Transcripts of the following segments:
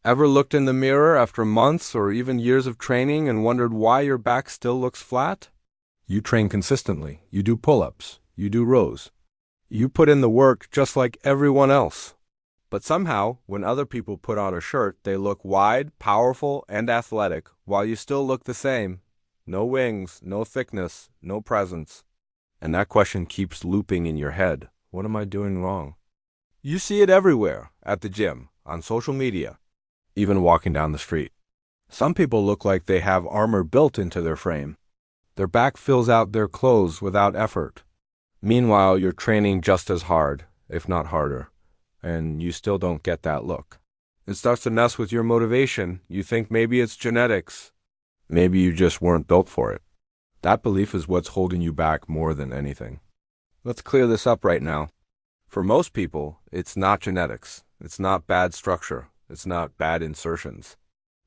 Ever looked in the mirror after months or even years of training and wondered why your back still looks flat? You train consistently. You do pull-ups. You do rows. You put in the work just like everyone else. But somehow, when other people put on a shirt, they look wide, powerful, and athletic, while you still look the same. No wings, no thickness, no presence. And that question keeps looping in your head. What am I doing wrong? You see it everywhere, at the gym, on social media, even walking down the street. Some people look like they have armor built into their frame. Their back fills out their clothes without effort. Meanwhile, you're training just as hard, if not harder, and you still don't get that look. It starts to mess with your motivation. You think maybe it's genetics. Maybe you just weren't built for it. That belief is what's holding you back more than anything. Let's clear this up right now. For most people, it's not genetics. It's not bad structure. It's not bad insertions.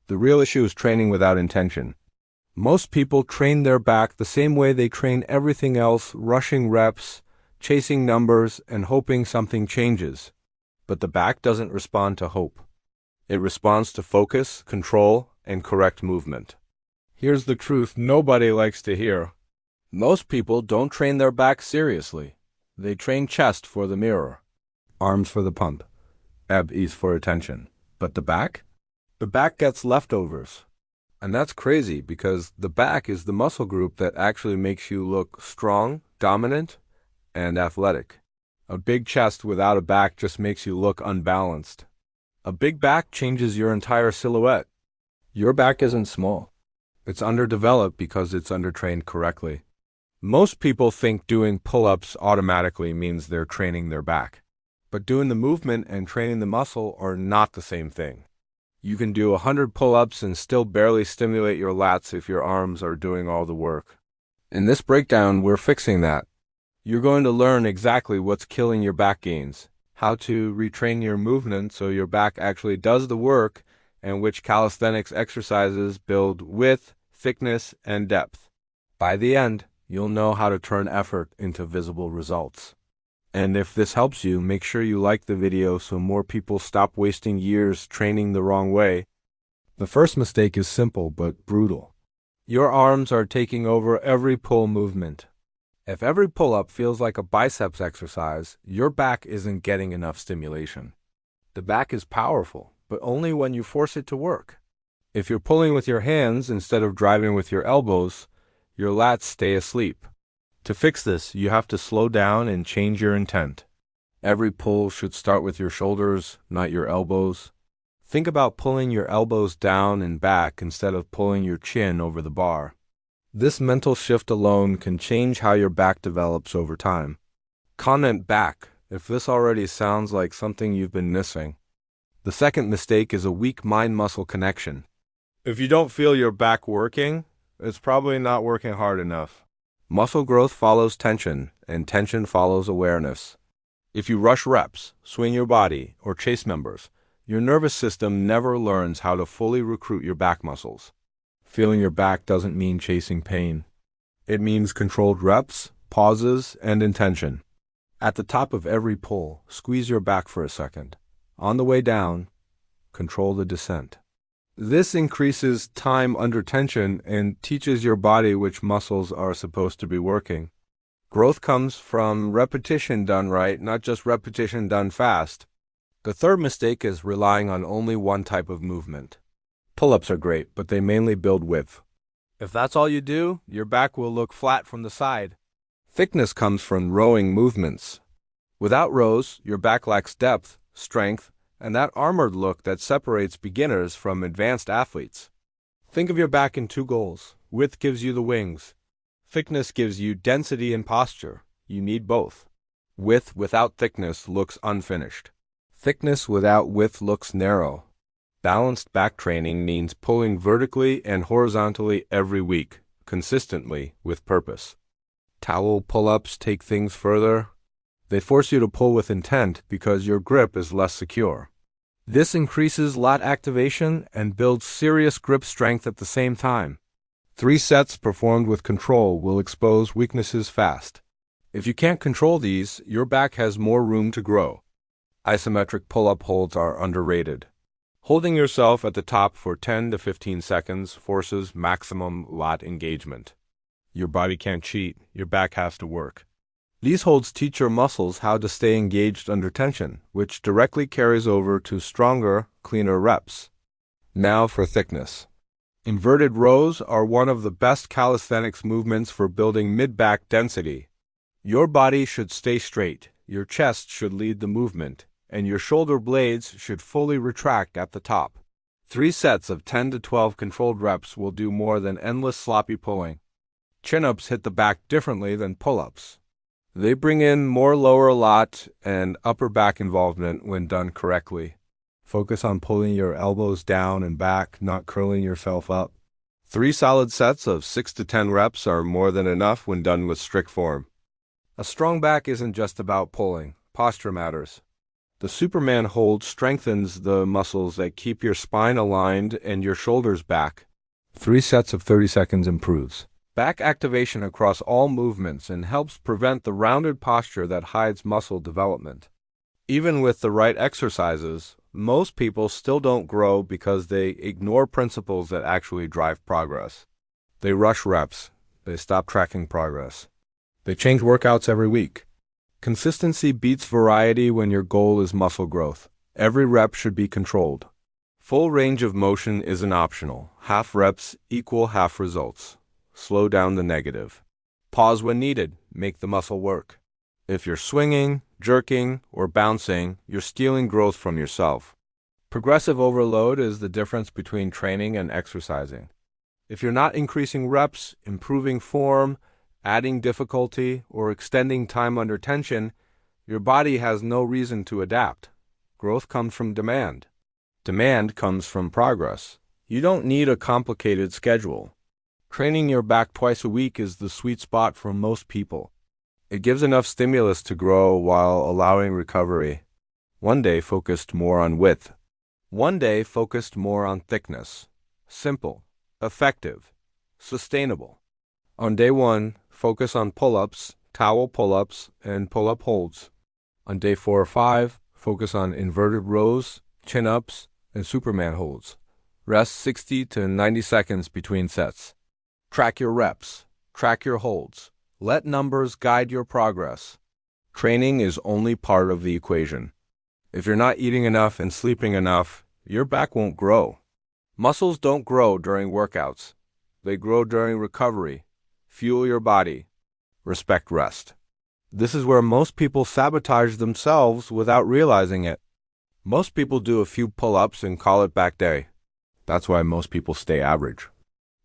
The real issue is training without intention. Most people train their back the same way they train everything else, rushing reps, chasing numbers, and hoping something changes. But the back doesn't respond to hope. It responds to focus, control, and correct movement. Here's the truth nobody likes to hear. Most people don't train their back seriously. They train chest for the mirror, arms for the pump, abs for attention. But the back? The back gets leftovers. And that's crazy because the back is the muscle group that actually makes you look strong, dominant, and athletic. A big chest without a back just makes you look unbalanced. A big back changes your entire silhouette. Your back isn't small. It's underdeveloped because it's undertrained correctly. Most people think doing pull-ups automatically means they're training their back. But doing the movement and training the muscle are not the same thing. You can do 100 pull-ups and still barely stimulate your lats if your arms are doing all the work. In this breakdown, we're fixing that. You're going to learn exactly what's killing your back gains, how to retrain your movement so your back actually does the work, and which calisthenics exercises build width, thickness, and depth. By the end, you'll know how to turn effort into visible results. And if this helps you, make sure you like the video so more people stop wasting years training the wrong way. The first mistake is simple but brutal. Your arms are taking over every pull movement. If every pull-up feels like a biceps exercise, your back isn't getting enough stimulation. The back is powerful, but only when you force it to work. If you're pulling with your hands instead of driving with your elbows, your lats stay asleep. To fix this, you have to slow down and change your intent. Every pull should start with your shoulders, not your elbows. Think about pulling your elbows down and back instead of pulling your chin over the bar. This mental shift alone can change how your back develops over time. Comment back if this already sounds like something you've been missing. The second mistake is a weak mind-muscle connection. If you don't feel your back working, it's probably not working hard enough. Muscle growth follows tension, and tension follows awareness. If you rush reps, swing your body, or chase members, your nervous system never learns how to fully recruit your back muscles. Feeling your back doesn't mean chasing pain. It means controlled reps, pauses, and intention. At the top of every pull, squeeze your back for a second. On the way down, control the descent. This increases time under tension and teaches your body which muscles are supposed to be working. Growth comes from repetition done right, not just repetition done fast. The third mistake is relying on only one type of movement. Pull-ups are great, but they mainly build width. If that's all you do, your back will look flat from the side. Thickness comes from rowing movements. Without rows, your back lacks depth, strength, and that armored look that separates beginners from advanced athletes. Think of your back in two goals. Width gives you the wings. Thickness gives you density and posture. You need both. Width without thickness looks unfinished. Thickness without width looks narrow. Balanced back training means pulling vertically and horizontally every week, consistently, with purpose. Towel pull-ups take things further. They force you to pull with intent because your grip is less secure. This increases lat activation and builds serious grip strength at the same time. 3 sets performed with control will expose weaknesses fast. If you can't control these, your back has more room to grow. Isometric pull-up holds are underrated. Holding yourself at the top for 10 to 15 seconds forces maximum lat engagement. Your body can't cheat, your back has to work. These holds teach your muscles how to stay engaged under tension, which directly carries over to stronger, cleaner reps. Now for thickness. Inverted rows are one of the best calisthenics movements for building mid-back density. Your body should stay straight, your chest should lead the movement, and your shoulder blades should fully retract at the top. 3 sets of 10 to 12 controlled reps will do more than endless sloppy pulling. Chin-ups hit the back differently than pull-ups. They bring in more lower lat and upper back involvement when done correctly. Focus on pulling your elbows down and back, not curling yourself up. 3 solid sets of 6 to 10 reps are more than enough when done with strict form. A strong back isn't just about pulling. Posture matters. The Superman hold strengthens the muscles that keep your spine aligned and your shoulders back. 3 sets of 30 seconds improves back activation across all movements and helps prevent the rounded posture that hides muscle development. Even with the right exercises, most people still don't grow because they ignore principles that actually drive progress. They rush reps. They stop tracking progress. They change workouts every week. Consistency beats variety when your goal is muscle growth. Every rep should be controlled. Full range of motion isn't optional. Half reps equal half results. Slow down the negative. Pause when needed. Make the muscle work. If you're swinging, jerking, or bouncing, you're stealing growth from yourself. Progressive overload is the difference between training and exercising. If you're not increasing reps, improving form, adding difficulty, or extending time under tension, your body has no reason to adapt. Growth comes from demand. Demand comes from progress. You don't need a complicated schedule. Training your back twice a week is the sweet spot for most people. It gives enough stimulus to grow while allowing recovery. One day focused more on width. One day focused more on thickness. Simple, effective, sustainable. On day 1, focus on pull-ups, towel pull-ups, and pull-up holds. On day 4 or 5, focus on inverted rows, chin-ups, and Superman holds. Rest 60 to 90 seconds between sets. Track your reps. Track your holds. Let numbers guide your progress. Training is only part of the equation. If you're not eating enough and sleeping enough, your back won't grow. Muscles don't grow during workouts. They grow during recovery. Fuel your body. Respect rest. This is where most people sabotage themselves without realizing it. Most people do a few pull-ups and call it back day. That's why most people stay average.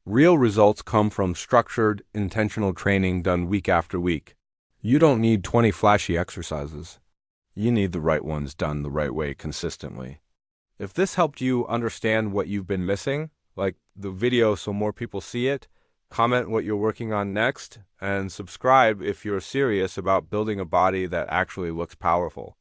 Real results come from structured, intentional training done week after week. You don't need 20 flashy exercises. You need the right ones done the right way consistently. If this helped you understand what you've been missing, like the video so more people see it, comment what you're working on next, and subscribe if you're serious about building a body that actually looks powerful.